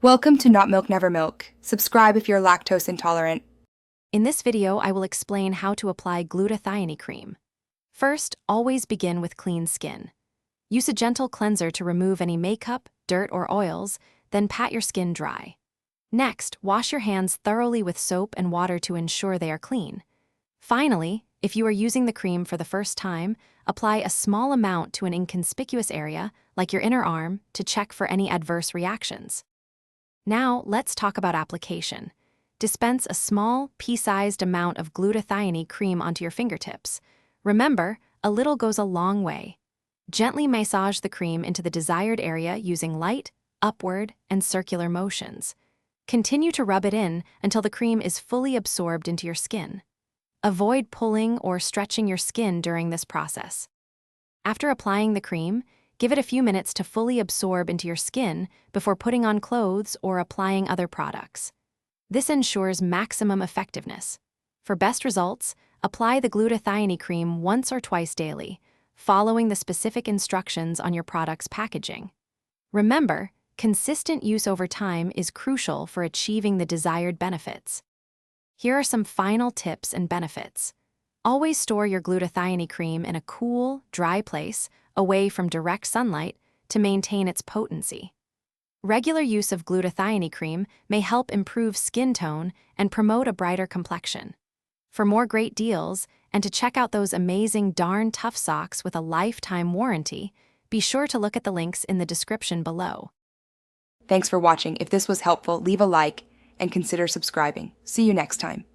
Welcome to Not Milk Never Milk. Subscribe if you're lactose intolerant. In this video, I will explain how to apply glutathione cream. First, always begin with clean skin. Use a gentle cleanser to remove any makeup, dirt, or oils, then pat your skin dry. Next, wash your hands thoroughly with soap and water to ensure they are clean. Finally, if you are using the cream for the first time, apply a small amount to an inconspicuous area, like your inner arm, to check for any adverse reactions. Now, let's talk about application. Dispense a small, pea-sized amount of glutathione cream onto your fingertips. Remember, a little goes a long way. Gently massage the cream into the desired area using light, upward, and circular motions. Continue to rub it in until the cream is fully absorbed into your skin. Avoid pulling or stretching your skin during this process. After applying the cream, give it a few minutes to fully absorb into your skin before putting on clothes or applying other products. This ensures maximum effectiveness. For best results, apply the glutathione cream once or twice daily, following the specific instructions on your product's packaging. Remember, consistent use over time is crucial for achieving the desired benefits. Here are some final tips and benefits. Always store your glutathione cream in a cool, dry place, away from direct sunlight, to maintain its potency. Regular use of glutathione cream may help improve skin tone and promote a brighter complexion. For more great deals, and to check out those amazing darn tough socks with a lifetime warranty, be sure to look at the links in the description below. Thanks for watching. If this was helpful, leave a like and consider subscribing. See you next time.